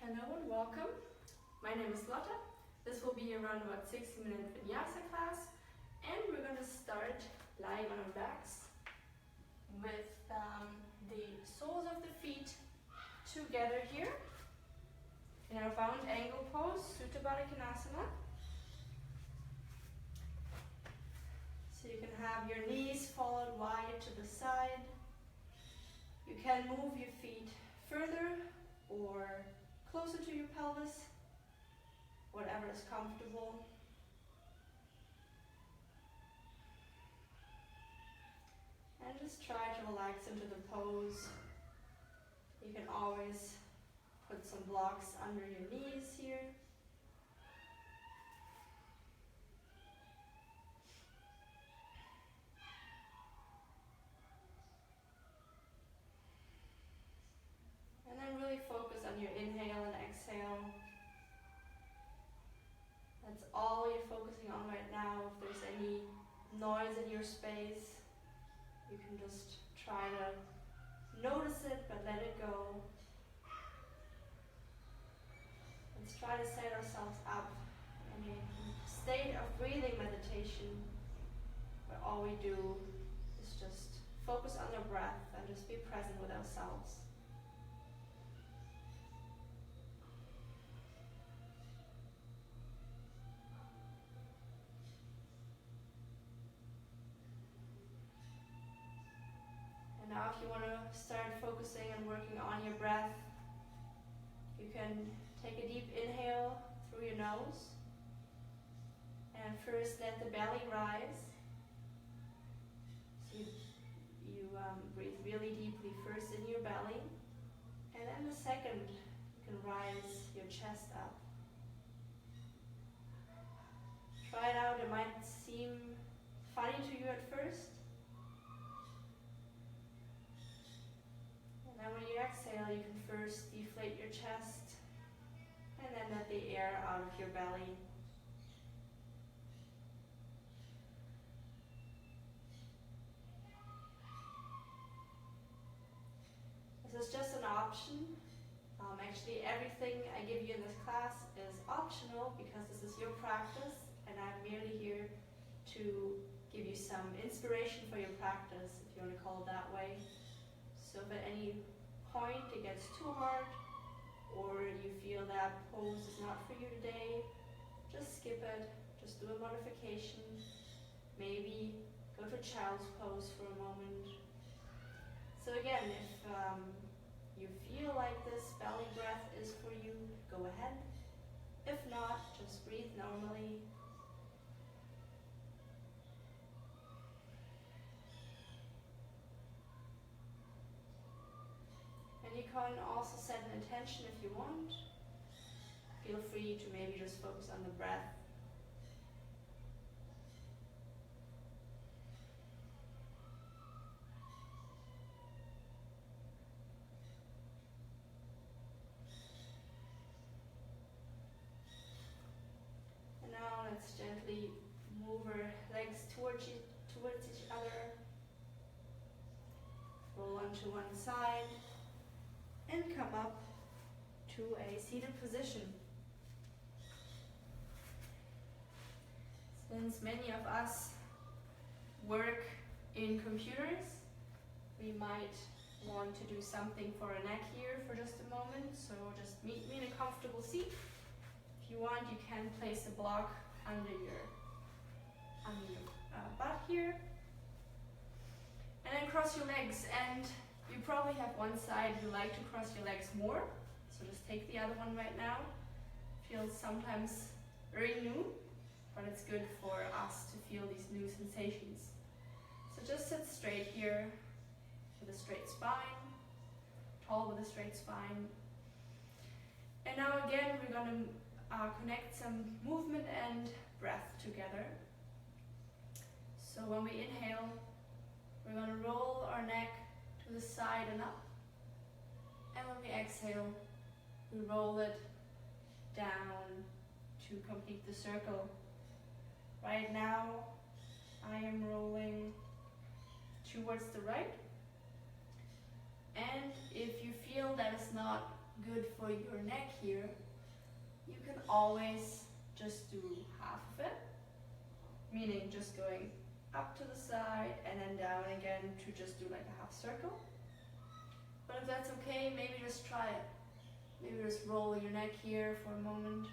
Hello and welcome. My name is Lotta. This will be around about 60-minute Vinyasa class, and we're going to start lying on our backs with the soles of the feet together here in our bound angle pose, Supta Baddha Konasana. So you can have your knees followed wide to the side. You can move your feet further or closer to your pelvis, whatever is comfortable. And just try to relax into the pose. You can always put some blocks under your knees here. And then really focus on your inhale and exhale. That's all you're focusing on right now. If there's any noise in your space, you can just try to notice it, but let it go. Let's try to set ourselves up in a state of breathing meditation, where all we do is just focus on our breath and just be present with ourselves. Now if you want to start focusing and working on your breath, you can take a deep inhale through your nose. And first let the belly rise. So you breathe really deeply first in your belly. And then the second, you can rise your chest up. Try it out. It might seem funny to you at first. And when you exhale, you can first deflate your chest and then let the air out of your belly. This is just an option. Actually, everything I give you in this class is optional because this is your practice, and I'm merely here to give you some inspiration for your practice, if you want to call it that way. So if at any point it gets too hard, or you feel that pose is not for you today, just skip it, just do a modification. Maybe go to child's pose for a moment. So again, if you feel like this belly breath is for you, go ahead. If not, just breathe normally. And you can also set an intention if you want. Feel free to maybe just focus on the breath. And now let's gently move our legs towards each other. Roll onto one side. And come up to a seated position. Since many of us work in computers, we might want to do something for our neck here for just a moment. So just meet me in a comfortable seat. If you want, you can place a block under your butt here. And then cross your legs, and you probably have one side you like to cross your legs more, so just take the other one right now. Feels sometimes very new, but it's good for us to feel these new sensations. So just sit straight here with a straight spine, tall with a straight spine. And now again, we're going to connect some movement and breath together. So when we inhale, we're going to roll our neck to the side and up, and when we exhale, we roll it down to complete the circle. Right now, I am rolling towards the right, and if you feel that is not good for your neck here, you can always just do half of it, meaning just going up to the side and then down again to just do like a half circle. But if that's okay, maybe just try it. Maybe just roll your neck here for a moment.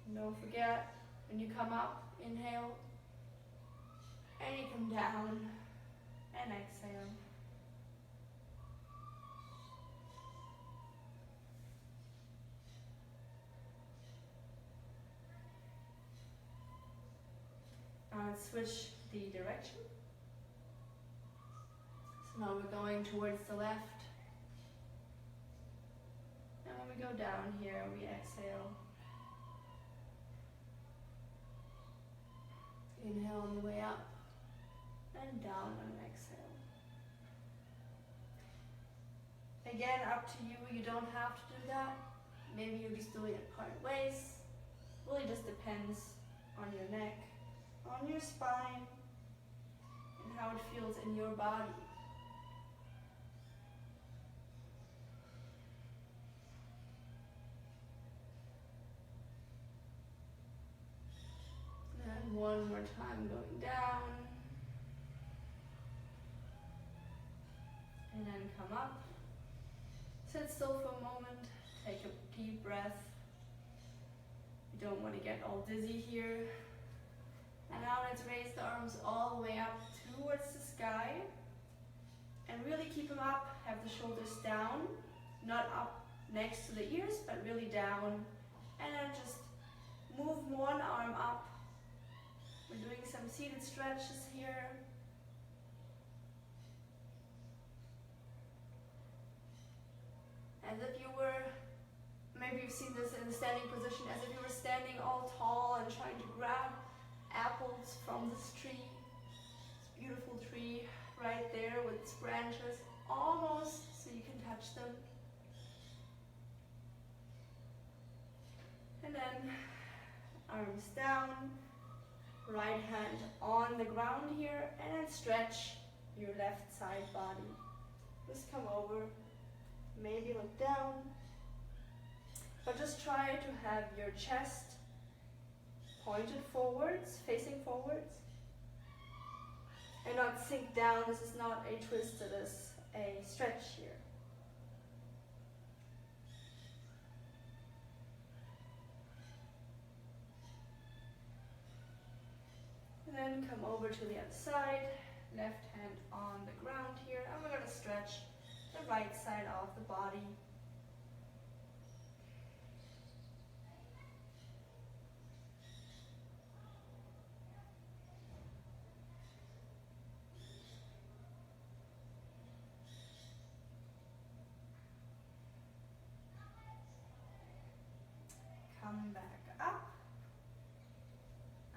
And don't forget, when you come up, inhale, and you come down, and exhale. Now let's switch the direction. So now we're going towards the left. And when we go down here, we exhale. Inhale on the way up, and down on an exhale. Again, up to you, you don't have to do that. Maybe you're just doing it part ways. Really just depends on your neck, on your spine, and how it feels in your body. And one more time going down. And then come up. Sit still for a moment. Take a deep breath. You don't want to get all dizzy here. And now let's raise the arms all the way up towards the sky. And really keep them up. Have the shoulders down. Not up next to the ears, but really down. And then just move one arm up. We're doing some seated stretches here. As if you were, maybe you've seen this in the standing position, as if you were standing all tall and trying to grab apples from this tree. This beautiful tree right there with its branches almost so you can touch them. And then arms down, right hand on the ground here, and then stretch your left side body. Just come over, maybe look down, but just try to have your chest pointed forwards, facing forwards, and not sink down. This is not a twist, it is a stretch here. And then come over to the other side, left hand on the ground here, and we're going to stretch the right side of the body. Come back up.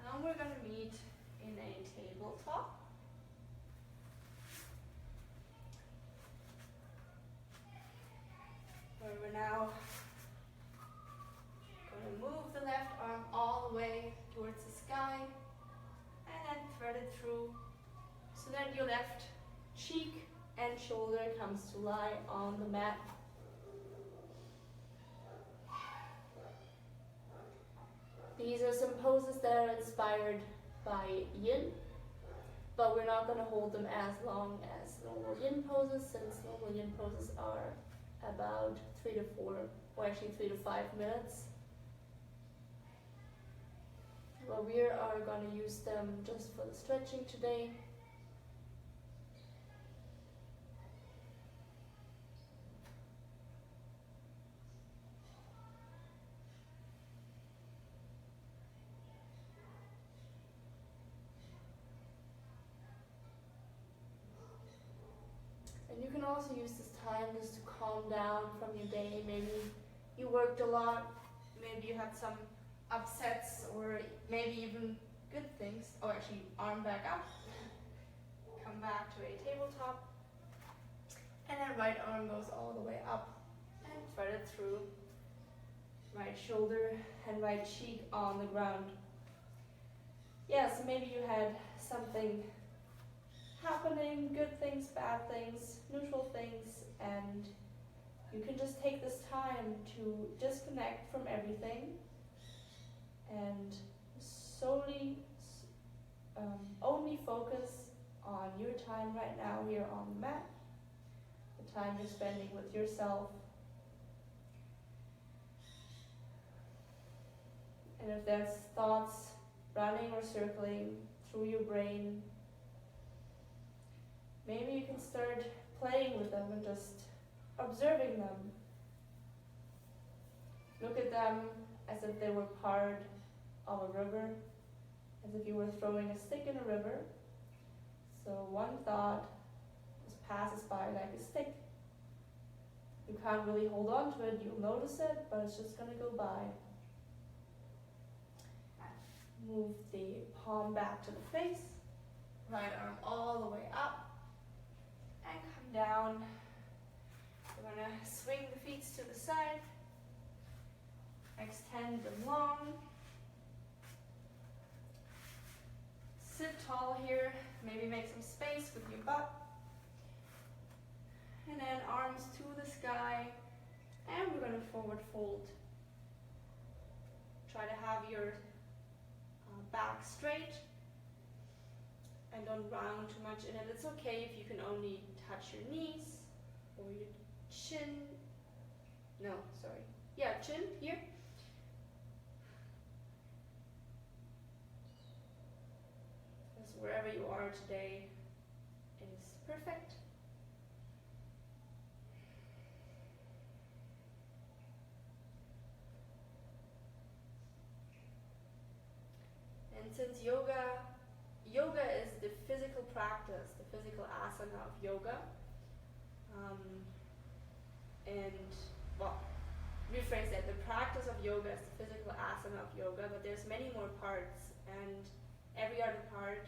Now we're going to meet in a tabletop. Where we're now going to move the left arm all the way towards the sky and then thread it through so that your left cheek and shoulder comes to lie on the mat. These are some poses that are inspired by yin, but we're not going to hold them as long as normal yin poses, since normal yin poses are about 3 to 4, or actually 3 to 5 minutes. Well, we are going to use them just for the stretching today. And you can also use this time just to calm down from your day. Maybe you worked a lot, maybe you had some upsets, or maybe even good things. Oh, actually, arm back up. Come back to a tabletop. And then right arm goes all the way up and thread it through. Right shoulder and right cheek on the ground. Yeah, so maybe you had something happening, good things, bad things, neutral things, and you can just take this time to disconnect from everything and solely only focus on your time right now here on the mat, the time you're spending with yourself. And if there's thoughts running or circling through your brain, maybe you can start playing with them and just observing them. Look at them as if they were part of a river, as if you were throwing a stick in a river. So one thought just passes by like a stick. You can't really hold on to it, you'll notice it, but it's just going to go by. Move the palm back to the face, right arm all the way up, and come down. We're going to swing the feet to the side, extend them long. Sit tall here, maybe make some space with your butt. And then arms to the sky, and we're going to forward fold. Try to have your back straight and don't round too much in it. It's okay if you can only touch your knees or your chin. No, sorry. Yeah, chin here. Because wherever you are today is perfect. And since yoga is the physical practice, the physical asana of yoga, rephrase that, the practice of yoga is the physical asana of yoga, but there's many more parts, and every other part,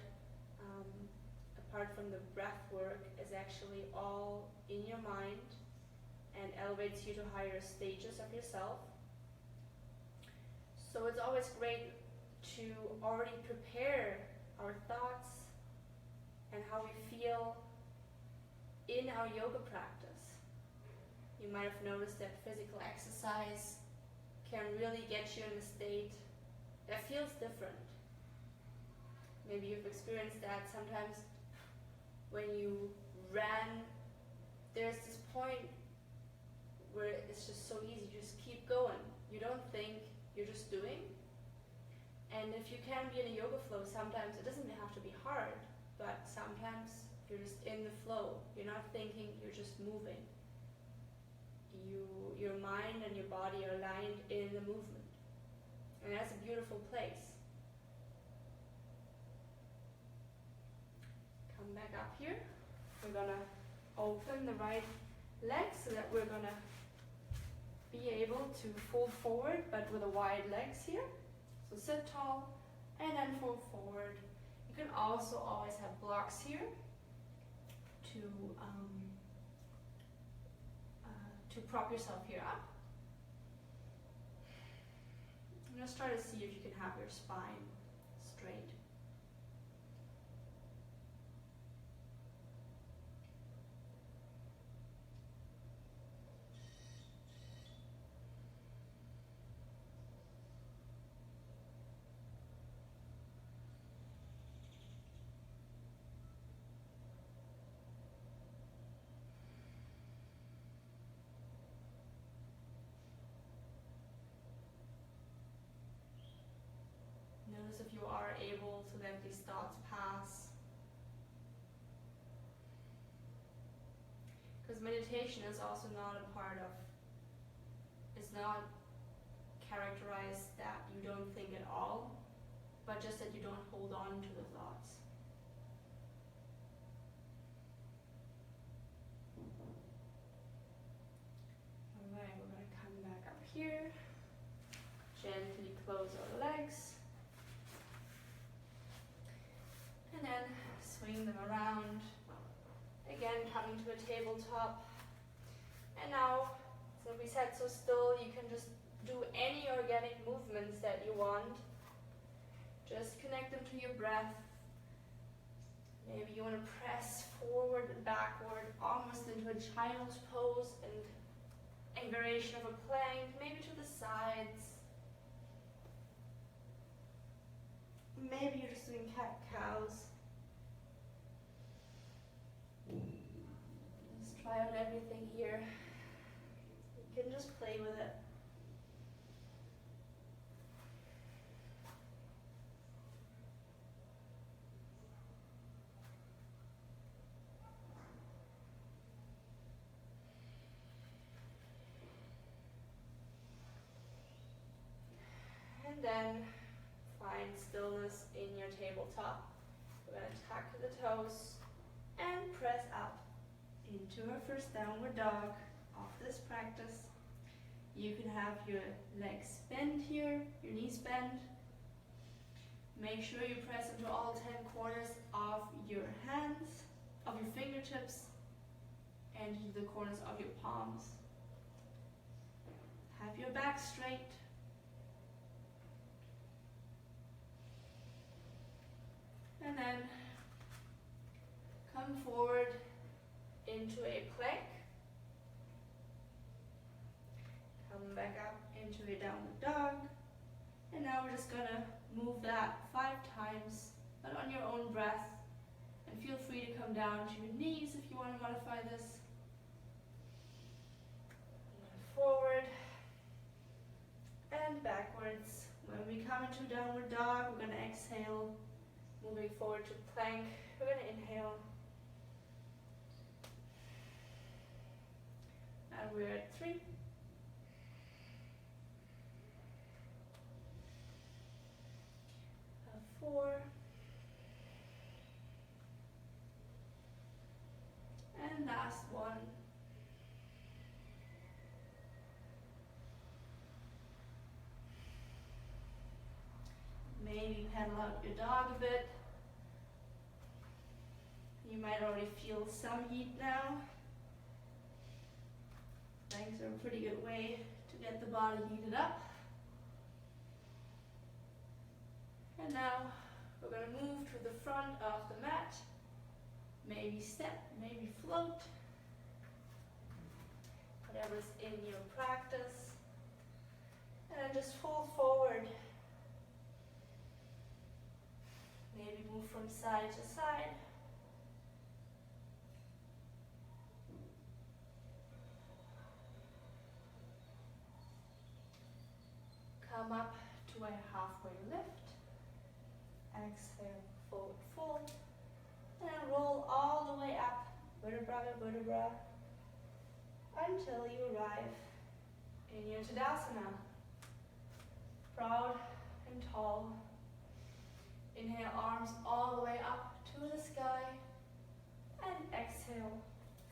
apart from the breath work, is actually all in your mind and elevates you to higher stages of yourself. So it's always great to already prepare our thoughts and how we feel in our yoga practice. You might have noticed that physical exercise can really get you in a state that feels different. Maybe you've experienced that sometimes when you ran, there's this point where it's just so easy, you just keep going. You don't think, you're just doing. And if you can be in a yoga flow, sometimes it doesn't have to be hard, but sometimes you're just in the flow. You're not thinking, you're just moving. Your mind and your body are aligned in the movement. And that's a beautiful place. Come back up here. We're gonna open the right leg so that we're gonna be able to fold forward, but with a wide legs here. So sit tall and then fold forward. You can also always have blocks here to prop yourself here up. And just try to see if you can have your spine straight. Notice if you are able to let these thoughts pass. Because meditation is also not a part of, it's not characterized that you don't think at all, but just that you don't hold on to the thoughts. Alright, we're going to come back up here. Gently close our legs. And then swing them around. Again, coming to a tabletop. And now, so we sat so still, you can just do any organic movements that you want. Just connect them to your breath. Maybe you want to press forward and backward, almost into a child's pose, and a variation of a plank, maybe to the sides. Maybe you're just doing cat-cows. Let's try out everything here. You can just play with it. And then find stillness in your tabletop. We're going to tuck the toes and press up into our first downward dog of this practice. You can have your legs bent here, your knees bent. Make sure you press into all 10 corners of your hands, of your fingertips, and into the corners of your palms. Have your back straight. And then come forward into a plank. Come back up into a downward dog. And now we're just gonna move that 5 times, but on your own breath. And feel free to come down to your knees if you want to modify this. Forward and backwards. When we come into downward dog, we're gonna exhale. Moving forward to plank, we're going to inhale. And we're at 3. 4. And last one. Maybe pedal out your dog a bit. You might already feel some heat now. Planks are a pretty good way to get the body heated up. And now we're going to move to the front of the mat. Maybe step, maybe float. Whatever's in your practice. And then just fold forward. Maybe move from side to side. Come up to a halfway lift. Exhale, forward fold. And roll all the way up, vertebra to vertebra, until you arrive in your Tadasana. Proud and tall. Inhale, arms all the way up to the sky. And exhale,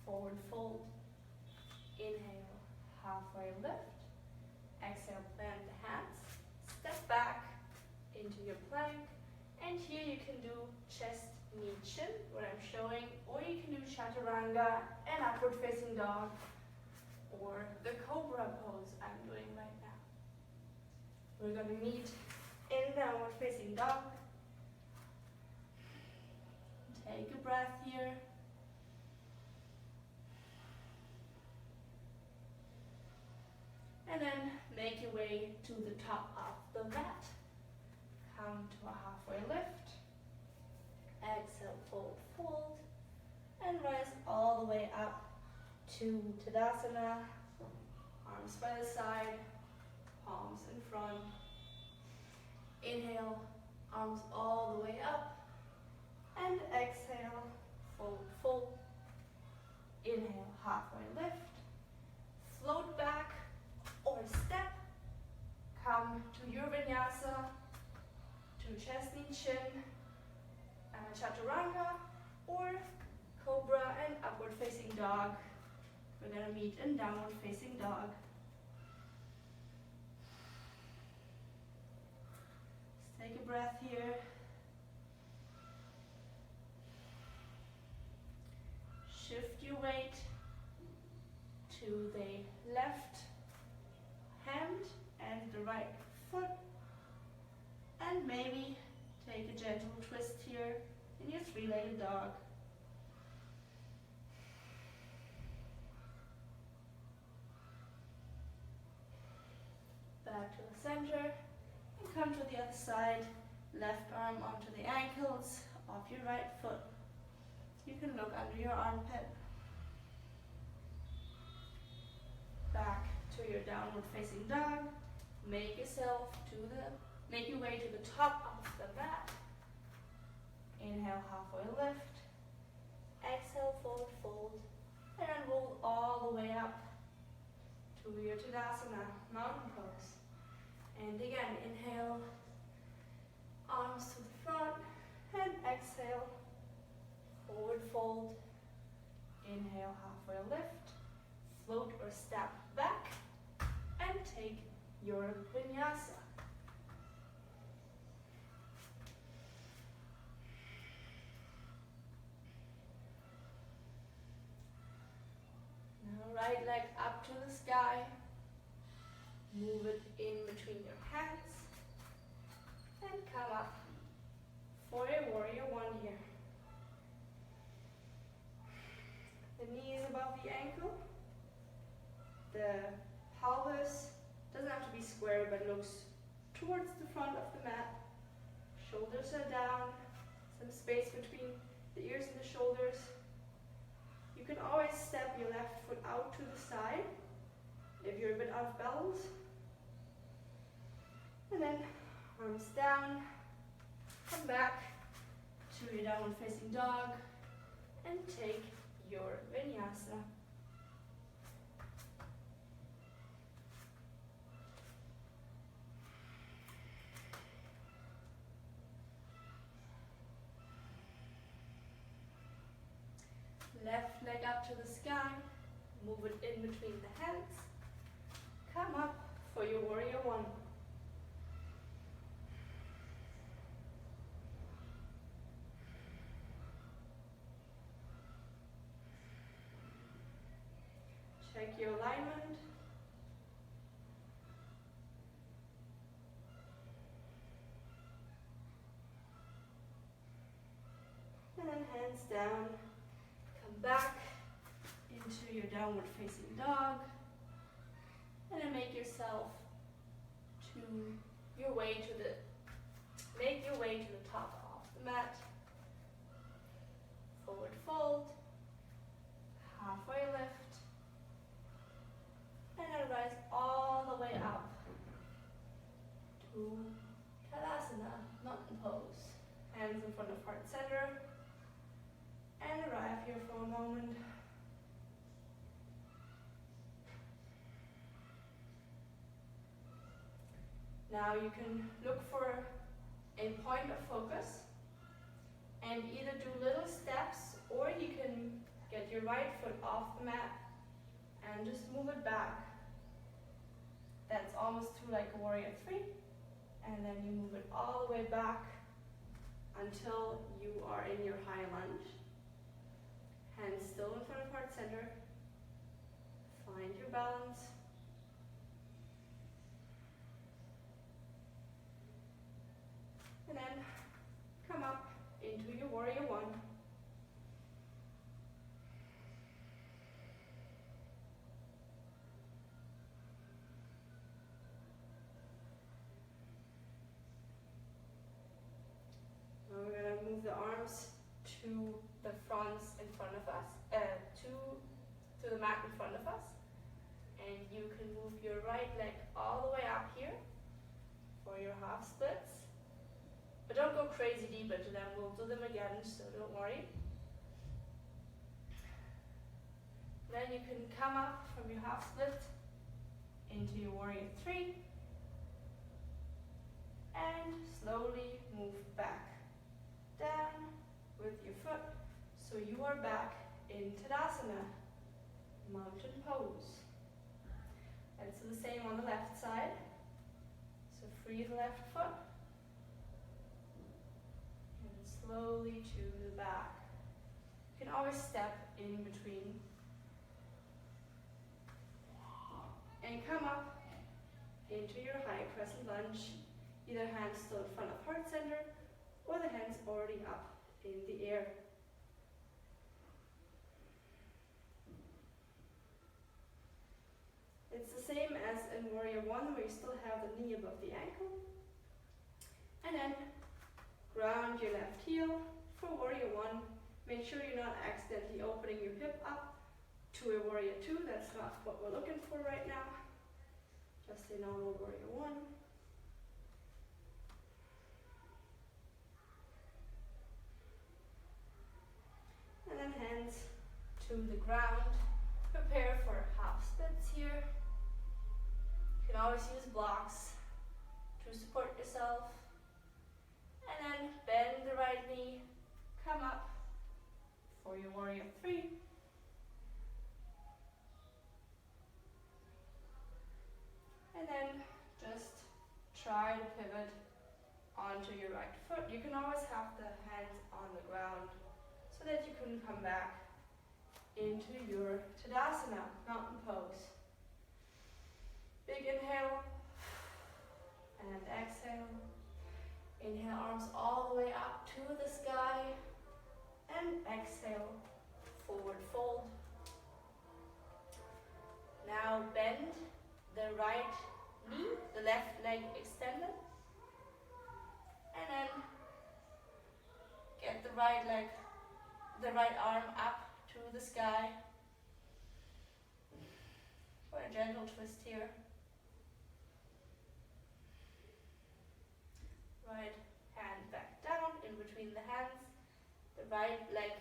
forward fold. Inhale, halfway lift. Exhale, plant the hands. Step back into your plank. And here you can do chest, knee, chin, what I'm showing. Or you can do chaturanga and upward facing dog. Or the cobra pose I'm doing right now. We're going to meet in downward facing dog. Take a breath here. And then make your way to the top of the mat. Come to a halfway lift. Exhale, fold, fold. And rise all the way up to Tadasana. Arms by the side, palms in front. Inhale, arms all the way up. And exhale, fold, fold. Inhale, halfway lift. Float back or step. Come to your Vinyasa, to chest, knee, chin, chaturanga, or cobra and upward facing dog. We're going to meet in downward facing dog. Just take a breath here. Shift your weight to the left hand and the right foot. And maybe take a gentle twist here in your three-legged facing dog. Back to the center and come to the other side. Left arm onto the ankles of your right foot. You can look under your armpit. Back to your downward facing dog. Make your way to the top of the mat. Inhale, halfway lift. Exhale, forward fold. And roll all the way up to your Tadasana, mountain pose. And again, inhale, arms to the front, and exhale, forward fold. Inhale, halfway lift, float or step back, and take your Vinyasa. Now right leg up to the sky, move it in between your hands, and come up for a warrior one here. The knee is above the ankle. The pelvis doesn't have to be square, but looks towards the front of the mat. Shoulders are down, some space between the ears and the shoulders. You can always step your left foot out to the side if you're a bit out of balance. And then arms down, come back to your downward facing dog, and take your Vinyasa. Left leg up to the sky, move it in between the hands. Come up for your warrior one. Check your alignment. And then hands down. Come back into your downward facing dog. And then make yourself make your way to the top of the mat. Forward fold. Halfway lift. And then rise all the way up to Tadasana, mountain pose. Hands in front of heart center. And arrive here for a moment. Now you can look for a point of focus and either do little steps, or you can get your right foot off the mat and just move it back. That's almost to like a warrior three. And then you move it all the way back until you are in your high lunge. Hands still in front of heart center. Find your balance. And then come up into your warrior one. Now we're going to move the arms to the fronts in front of us, to the mat in front of us. And you can move your right leg all the way up here for your half splits. But don't go crazy deep into them, we'll do them again, so don't worry. Then you can come up from your half split into your warrior three. And slowly move back down with your foot. So you are back in Tadasana, mountain pose. And so the same on the left side. So free the left foot. And slowly to the back. You can always step in between. And come up into your high crescent lunge. Either hands still in front of heart center, or the hands already up in the air. And then ground your left heel for warrior one. Make sure you're not accidentally opening your hip up to a warrior two. That's not what we're looking for right now. Just a normal warrior one. And then hands to the ground. Prepare for half splits here. You can always use blocks to support yourself. And then bend the right knee, come up for your warrior three. And then just try to pivot onto your right foot. You can always have the hands on the ground so that you can come back into your Tadasana, mountain pose. Big inhale and exhale. Inhale, arms all the way up to the sky, and exhale, forward fold. Now bend the right knee, the left leg extended, and then get the right arm up to the sky for a gentle twist here. Right hand back down in between the hands, the right leg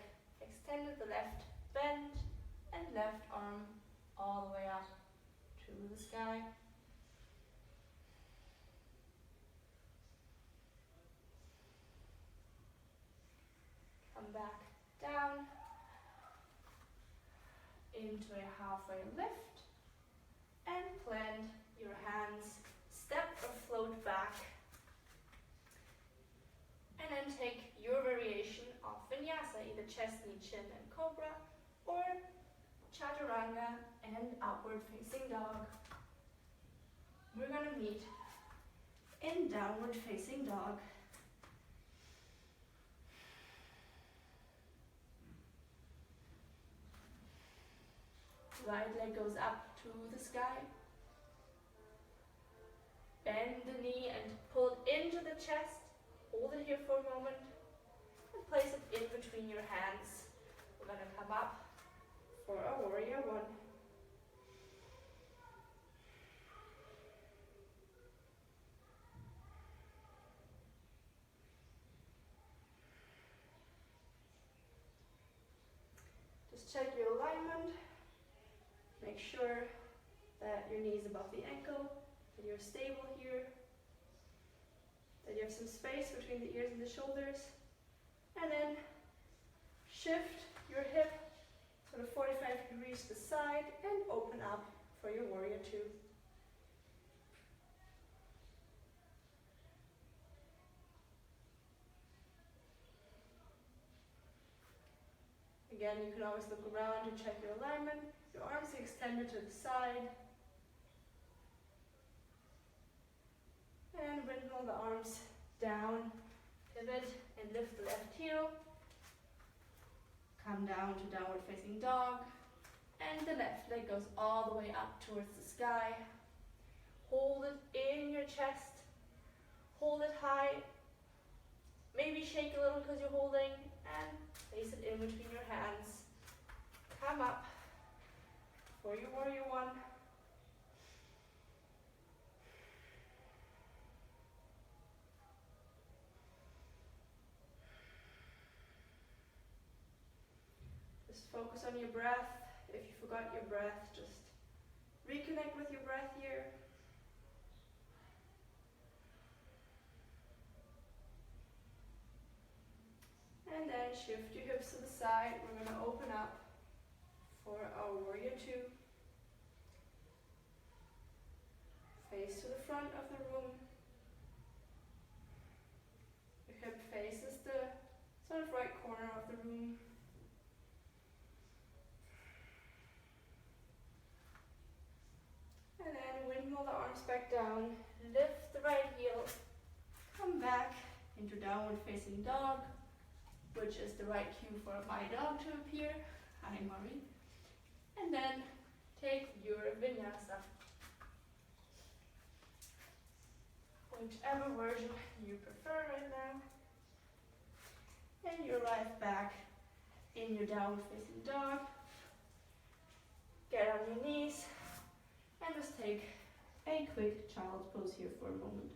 extended, the left bend, and left arm all the way up to the sky. Come back down into a halfway lift and plant your hands, step or float back. And then take your variation of Vinyasa, either chest, knee, chin, and cobra, or chaturanga and upward facing dog. We're going to meet in downward facing dog. Right leg goes up to the sky. Bend the knee and pull it into the chest. Hold it here for a moment and place it in between your hands. We're going to come up for a warrior one. Just check your alignment. Make sure that your knee is above the ankle, that you're stable here, that you have some space between the ears and the shoulders, and then shift your hip sort of 45 degrees to the side and open up for your warrior two. Again, you can always look around and check your alignment. Your arms are extended to the side. And windmill the arms down, pivot and lift the left heel. Come down to downward facing dog. And the left leg goes all the way up towards the sky. Hold it in your chest. Hold it high. Maybe shake a little because you're holding, and place it in between your hands. Come up for your warrior one. Just focus on your breath. If you forgot your breath, just reconnect with your breath here. And then shift your hips to the side. We're going to open up for our warrior two. Face to the front of the room. Your hip faces the sort of right corner of the room. And then windmill the arms back down. Lift the right heel. Come back into downward facing dog, which is the right cue for my dog to appear. Hi, Mari. And then take your vinyasa. whichever version you prefer right now. And you arrive back in your downward facing dog. Get on your knees and just take a quick child's pose here for a moment.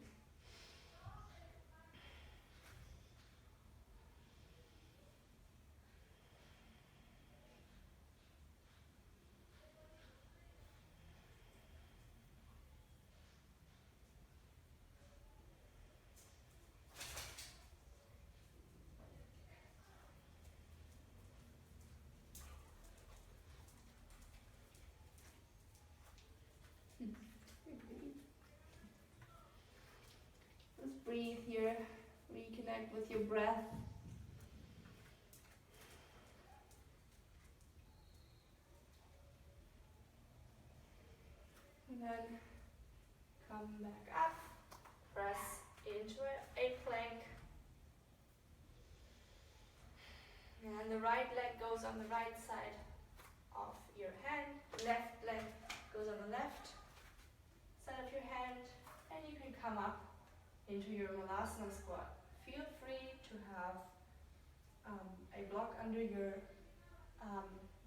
Just breathe here, reconnect with your breath. And then come back up, press into a plank. And the right leg goes on the right side of your hand, left leg goes on the left side of your hand, and you can come up into your Malasana Squat. Feel free to have a block under your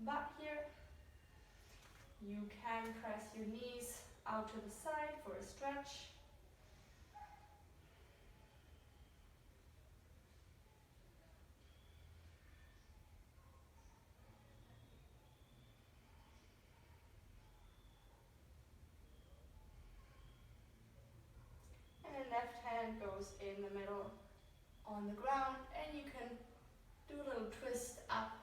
butt here. You can press your knees out to the side for a stretch. And the left hand goes in the middle on the ground, and you can do a little twist up.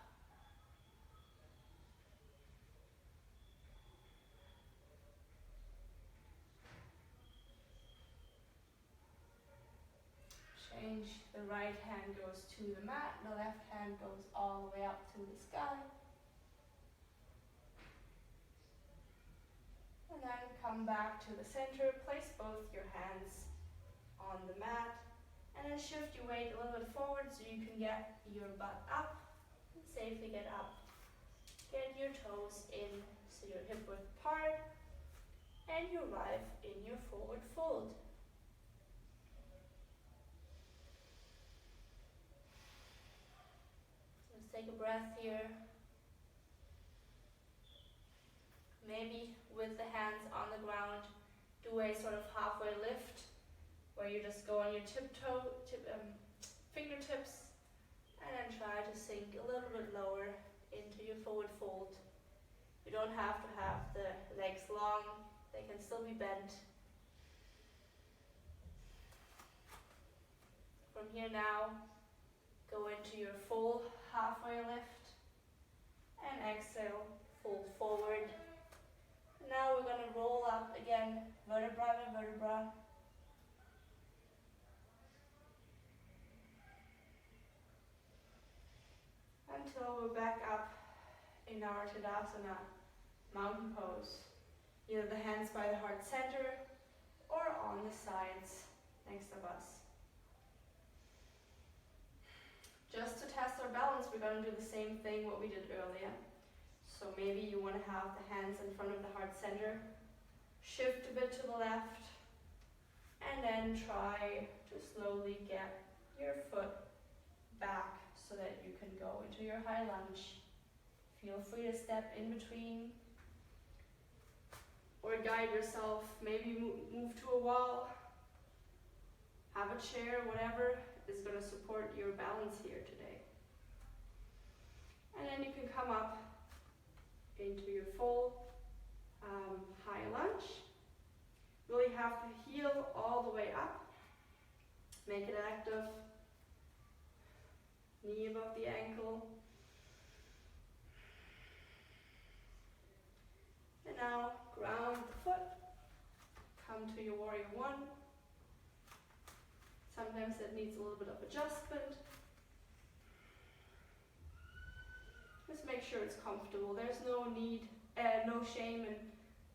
Change, the right hand goes to the mat, the left hand goes all the way up to the sky. And then come back to the center, place both your hands on the mat, and then shift your weight a little bit forward so you can get your butt up and safely get up. Get your toes in so your hip width apart, and you arrive in your forward fold. Let's take a breath here. Maybe with the hands on the ground, do a sort of halfway lift where you just go on your fingertips and then try to sink a little bit lower into your forward fold. You don't have to have the legs long, they can still be bent. From here now, go into your full halfway lift and exhale, fold forward. Now we're going to roll up again, vertebra by vertebra. Until we're back up in our Tadasana mountain pose. Either the hands by the heart center or on the sides next of us. Just to test our balance, we're going to do the same thing what we did earlier. So maybe you want to have the hands in front of the heart center, shift a bit to the left, and then try to slowly get your foot back so that you can go into your high lunge. Feel free to step in between or guide yourself, maybe move to a wall, have a chair, whatever is going to support your balance here today. And then you can come up into your full high lunge. Really have the heel all the way up. Make it active. Knee above the ankle. And now ground the foot. Come to your warrior one. Sometimes that needs a little bit of adjustment. Just make sure it's comfortable. There's no need, no shame in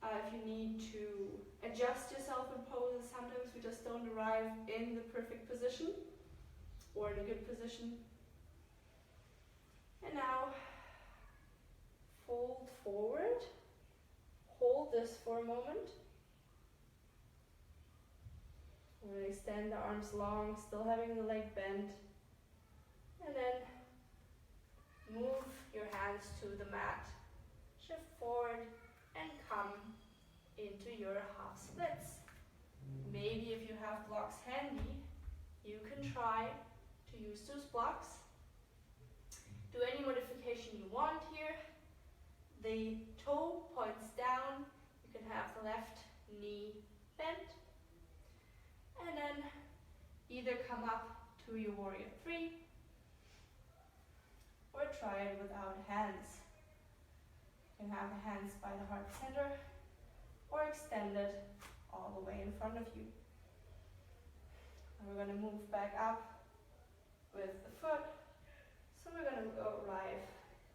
if you need to adjust yourself in poses. Sometimes we just don't arrive in the perfect position or in a good position. And now fold forward. Hold this for a moment. I'm going to extend the arms long, still having the leg bent. And then move your hands to the mat. Shift forward and come into your half splits. Maybe if you have blocks handy, you can try to use those blocks. Do any modification you want here. The toe points down. You can have the left knee bent. And then either come up to your warrior 3 or try it without hands. You can have the hands by the heart center or extend it all the way in front of you. And we're going to move back up with the foot. So we're going to go right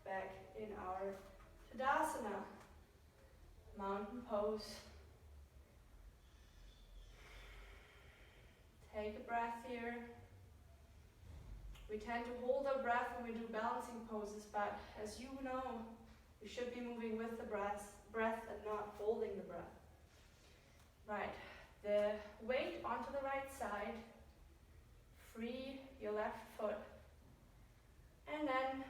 back in our Tadasana, mountain pose. Take a breath here. We tend to hold our breath when we do balancing poses, but as you know, we should be moving with the breath and not holding the breath. Right, the weight onto the right side. Free your left foot. And then,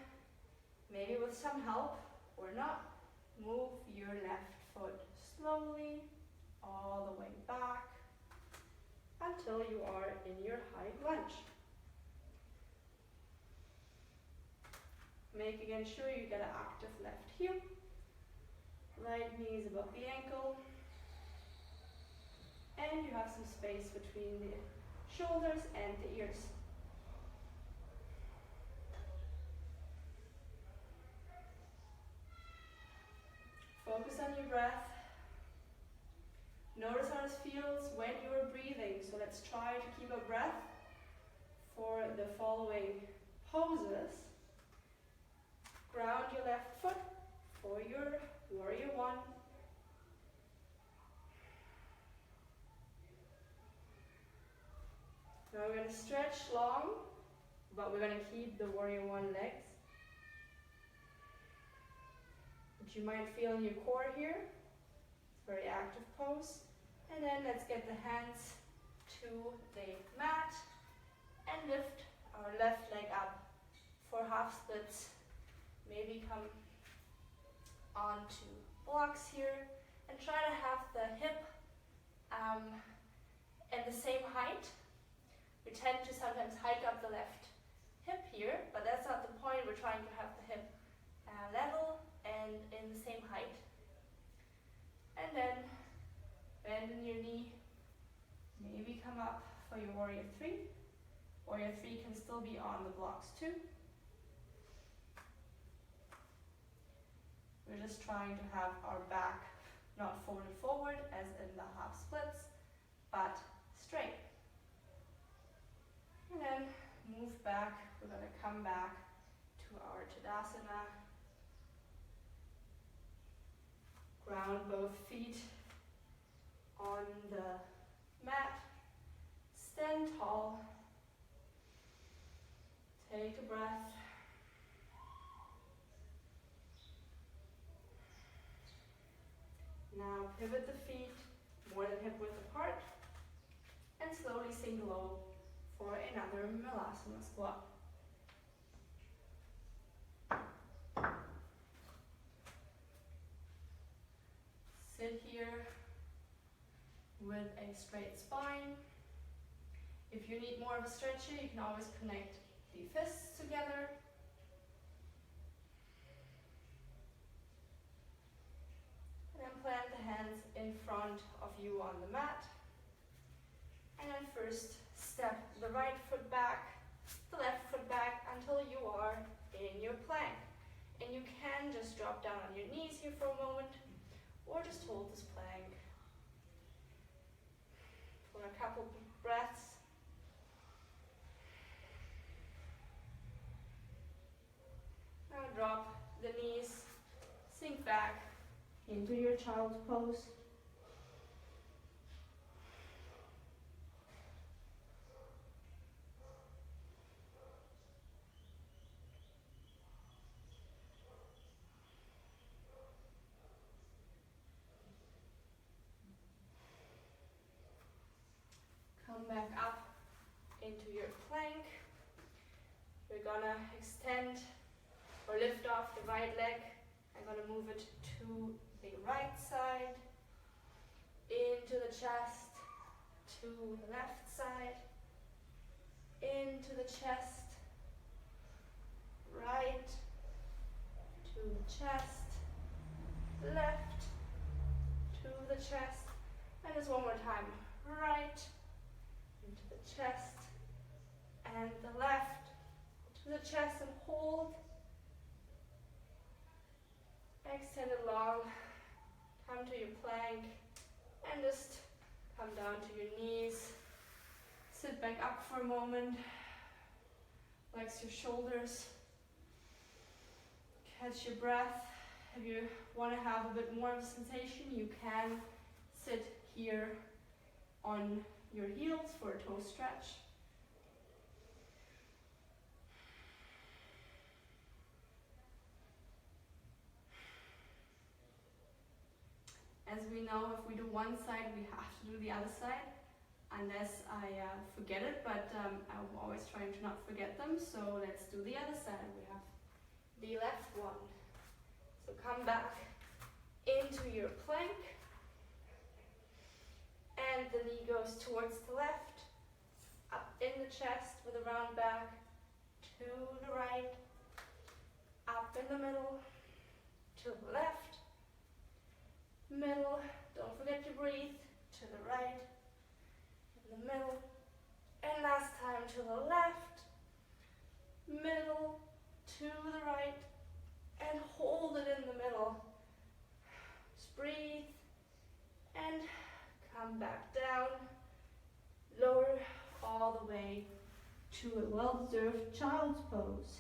maybe with some help or not, move your left foot slowly all the way back until you are in your high lunge. Make again sure you get an active left heel. Right knee is above the ankle. And you have some space between the shoulders and the ears. Focus on your breath. Notice how it feels when you are breathing. So let's try to keep a breath for the following poses. Ground your left foot for your warrior 1. Now we're going to stretch long, but we're going to keep the warrior 1 legs. Which you might feel in your core here. It's a very active pose. And then let's get the hands to the mat and lift our left leg up for half splits. Maybe come onto blocks here and try to have the hip at the same height. We tend to sometimes hike up the left hip here, but that's not the point. We're trying to have the hip level and in the same height. And then bend in your knee. Maybe come up for your warrior 3. Warrior 3 can still be on the blocks too. We're just trying to have our back not folded forward as in the half splits, but straight. And then move back. We're going to come back to our Tadasana. Ground both feet on the mat. Stand tall. Take a breath. Now pivot the feet more than hip width apart and slowly sink low for another Malasana Squat. Sit here with a straight spine. If you need more of a stretch here, you can always connect the fists together. And then plant the hands in front of you on the mat. And then first step the right foot back, the left foot back until you are in your plank. And you can just drop down on your knees here for a moment or just hold this plank for a couple breaths. Now drop the knees, sink back into your child's pose. Come back into your plank. We're gonna extend or lift off the right leg. I'm gonna move it to the right side, into the chest, to the left side, into the chest, right, to the chest, left, to the chest, and just one more time, right, into the chest, and the left, to the chest, and hold. Extend it long, come to your plank, and just come down to your knees. Sit back up for a moment, flex your shoulders, catch your breath. If you want to have a bit more of a sensation, you can sit here on your heels for a toe stretch. As we know, if we do one side, we have to do the other side, unless I forget it, but I'm always trying to not forget them, so let's do the other side. We have the left one. So come back into your plank, and the knee goes towards the left, up in the chest with a round back, to the right, up in the middle, to the left, middle, don't forget to breathe, to the right, in the middle, and last time to the left, middle, to the right, and hold it in the middle. Just breathe, and come back down, lower all the way to a well-deserved child's pose.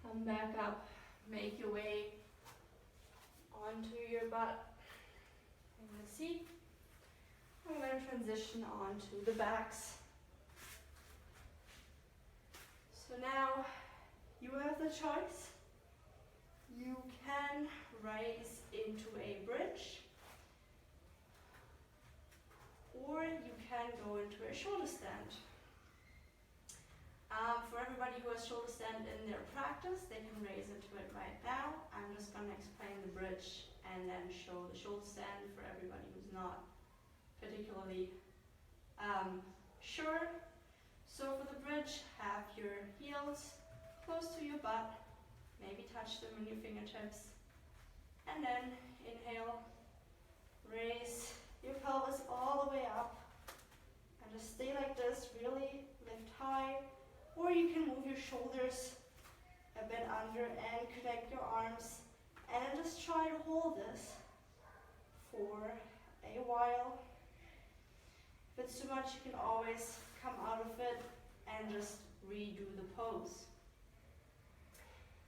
Come back up, make your way onto your butt in the seat. I'm going to transition onto the backs. So now you have the choice. You can rise into a bridge, or you can go into a shoulder stand. For everybody who has shoulder stand in their practice, they can raise into it right now. I'm just going to explain the bridge and then show the shoulder stand for everybody who's not particularly sure. So for the bridge, have your heels close to your butt, maybe touch them in your fingertips, and then inhale, raise your pelvis all the way up, and just stay like this, really lift high. Or you can move your shoulders a bit under and connect your arms, and then just try to hold this for a while. If it's too much, you can always come out of it and just redo the pose.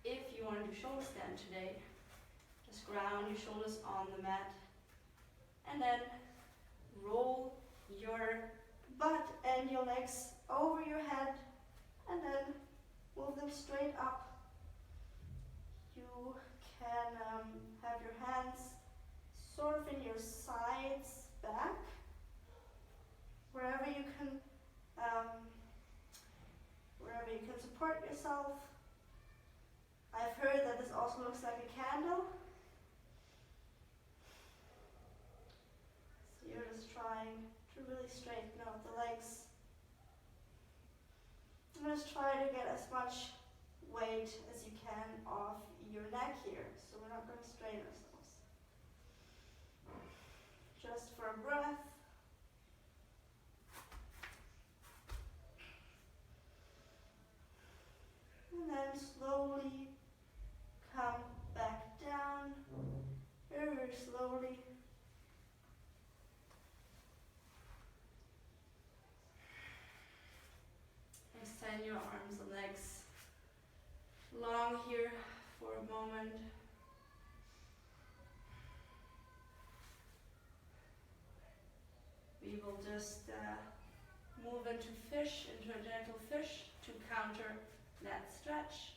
If you want to do shoulder stand today, just ground your shoulders on the mat, and then roll your butt and your legs over your head, and then move them straight up. You can have your hands sort of in your sides back, wherever you can support yourself. I've heard that this also looks like a candle. So you're just trying to really straighten out the legs. And just try to get as much weight as you can off your neck here, so we're not going to strain ourselves. Just for a breath. And then slowly come back down, very, very slowly. Extend your arms and legs long here for a moment. will just move into fish, into a gentle fish to counter that stretch.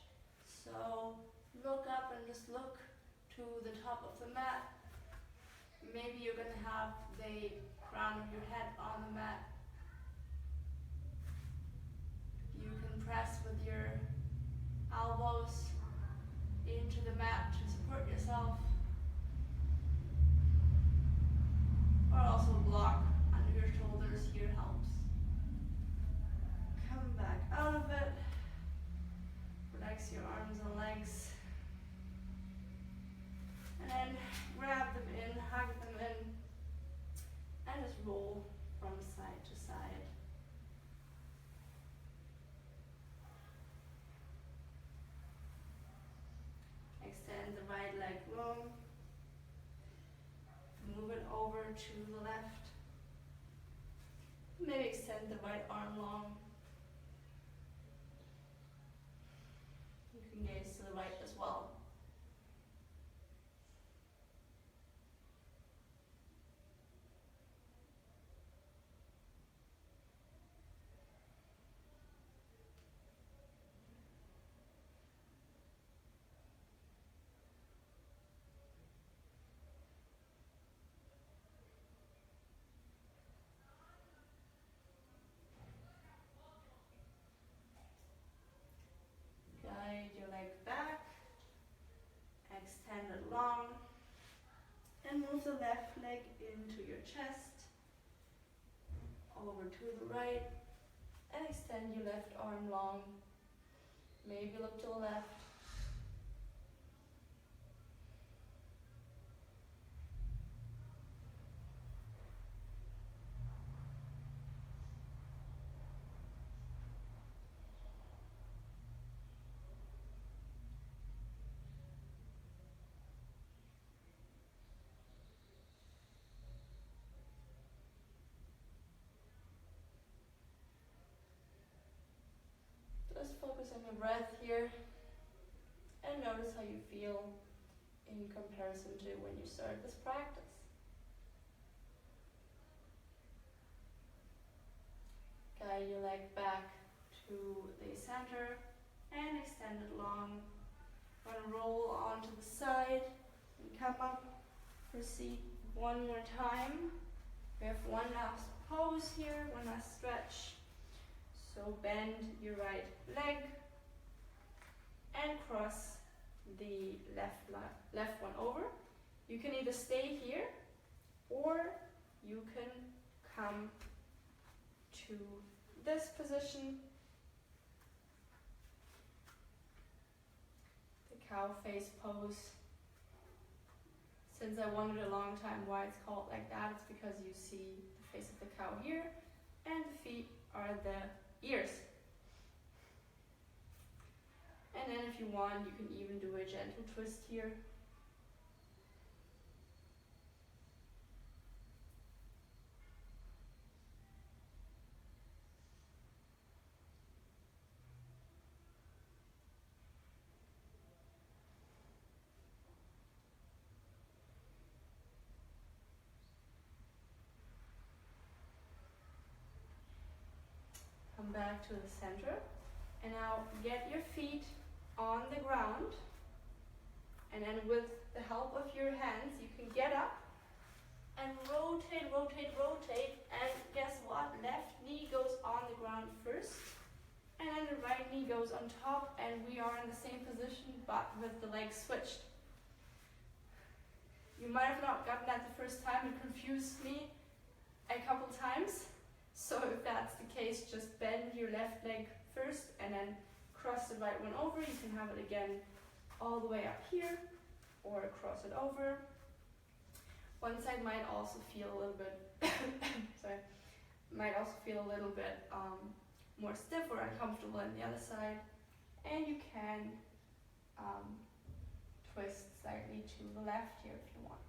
So look up and just look to the top of the mat. Maybe you're going to have the crown of your head on the mat. You can press with your elbows into the mat to support yourself, or also block under your shoulders here helps. Come back out of it, relax your arms and legs, and then grab them in, hug them in, and just roll from side to side. Extend the right leg long. Move it over to the left. Maybe extend the right arm long. You can gaze to the right as well. Guide your leg back, extend it long, and move the left leg into your chest, over to the right, and extend your left arm long. Maybe look to the left. Just focus on your breath here and notice how you feel in comparison to when you started this practice. Guide your leg back to the center and extend it long. We're going to roll onto the side and come up. Proceed one more time. We have one last pose here, one last stretch. So bend your right leg and cross the left one over. You can either stay here or you can come to this position, the cow face pose. Since I wondered a long time why it's called like that, it's because you see the face of the cow here and the feet are the ears. And then if you want, you can even do a gentle twist here. Come back to the center. And now get your feet on the ground, and then with the help of your hands you can get up and rotate, and guess what? Left knee goes on the ground first, and then the right knee goes on top, and we are in the same position but with the legs switched. You might have not gotten that the first time, it confused me a couple times, so if that's the case, just bend your left leg first and then cross the right one over. You can have it again all the way up here or cross it over. One side might also feel a little bit more stiff or uncomfortable than the other side, and you can twist slightly to the left here if you want.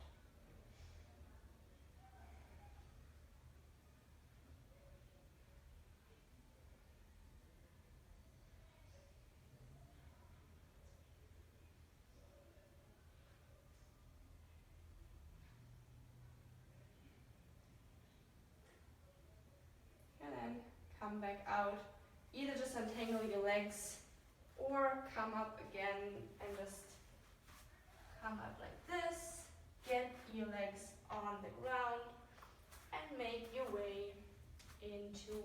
come back out. Either just untangle your legs or come up again and just come up like this. Get your legs on the ground and make your way into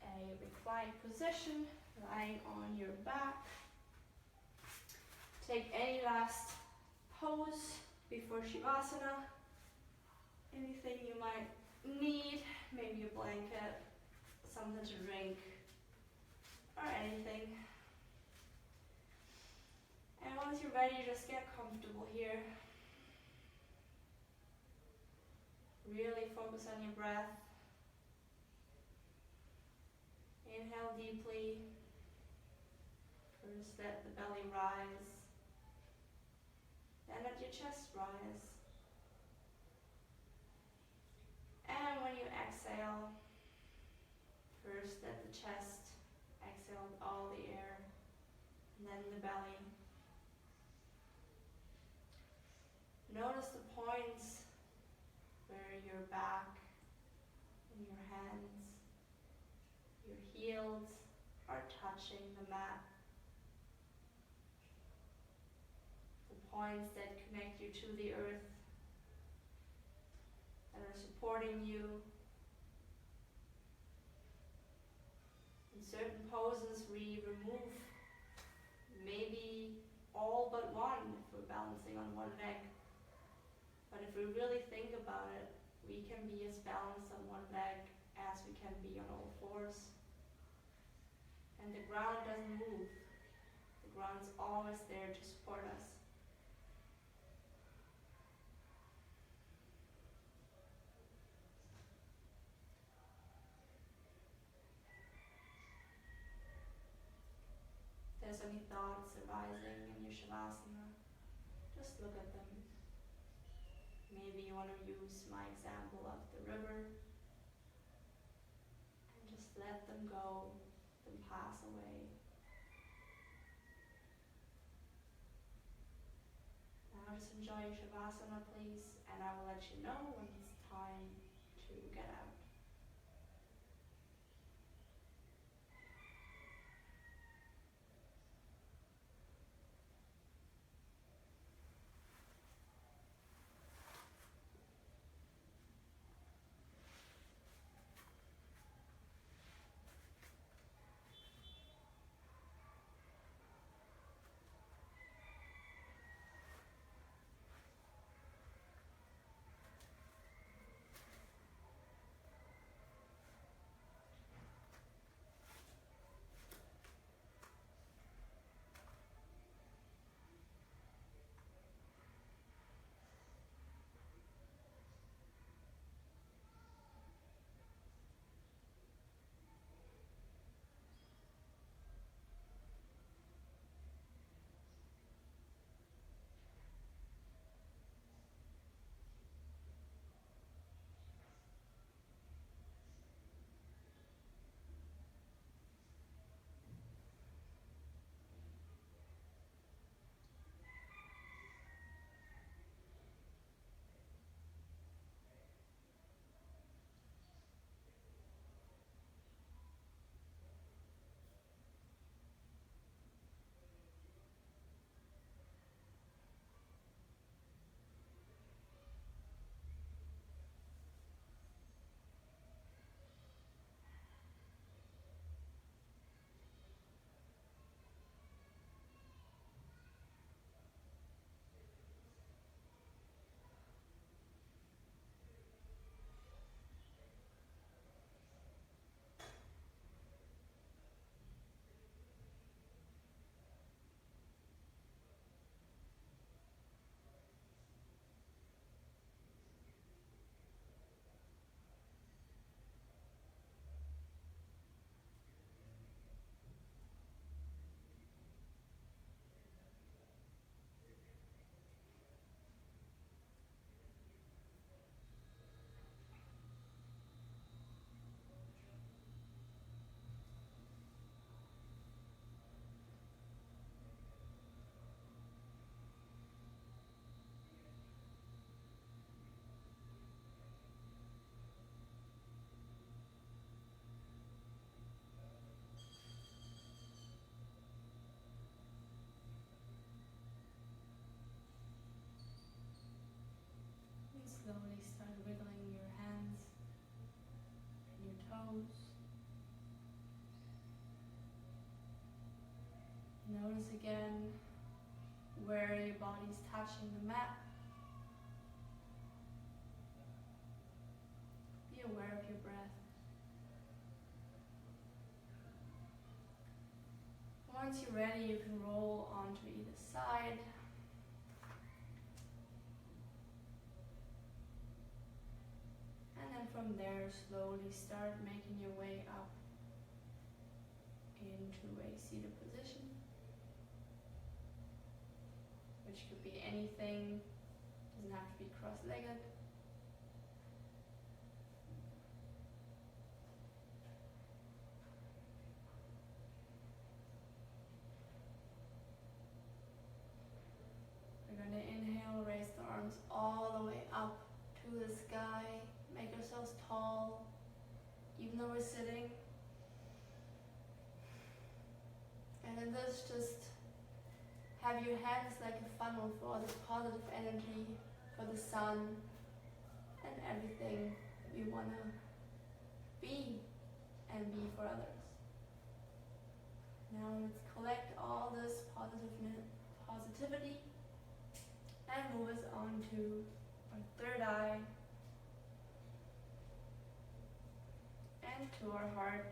a reclined position, lying on your back. Take any last pose before Shavasana. Anything you might need, maybe a blanket, something to drink, or anything. And once you're ready, just get comfortable here. Really focus on your breath. Inhale deeply. First let the belly rise. Then let your chest rise. And when you exhale, first let the chest exhale all the air, and then the belly. Notice the points where your back and your hands, your heels are touching the mat. The points that connect you to the earth, that are supporting you. In certain poses we remove maybe all but one if we're balancing on one leg. But if we really think about it, we can be as balanced on one leg as we can be on all fours. And the ground doesn't move. The ground's always there to support us. If there's any thoughts arising in your Shavasana, just look at them. Maybe you want to use my example of the river and just let them go, them pass away. Now just enjoy your Shavasana, please, and I will let you know when it's time to get out. toes. Notice again where your body's touching the mat. Be aware of your breath. Once you're ready, you can roll onto either side. And then from there, slowly start making your way up into a seated position, which could be anything, doesn't have to be cross-legged. We're going to inhale, raise the arms all the way up to the sky, make ourselves tall, even though we're sitting. And in this, just have your hands like a funnel for all this positive energy, for the sun, and everything you want to be and be for others. Now let's collect all this positivity and move us on to our third eye and to our heart.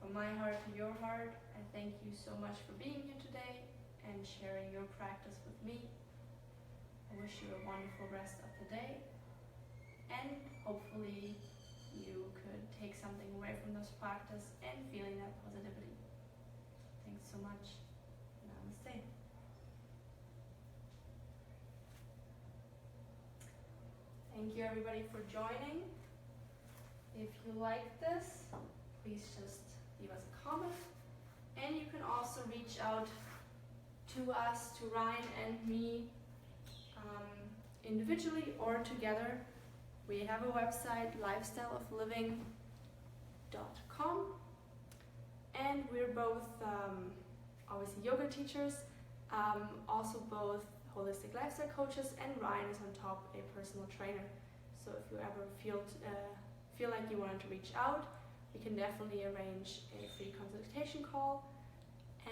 From my heart to your heart, I thank you so much for being here today and sharing your practice with me. I wish you a wonderful rest of the day, and hopefully you could take something away from this practice and feeling that positivity. Thanks so much. Namaste. Thank you everybody for joining. If you like this, please just leave us a comment, and you can also reach out to us, to Ryan and me, individually or together. We have a website, lifestyleofliving.com, and we're both obviously yoga teachers, also both holistic lifestyle coaches, and Ryan is on top a personal trainer. So if you ever feel like you wanted to reach out, we can definitely arrange a free consultation call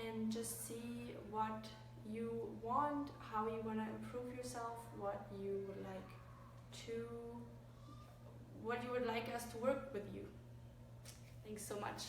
and just see what you want, how you want to improve yourself, what you would like us to work with you. Thanks so much.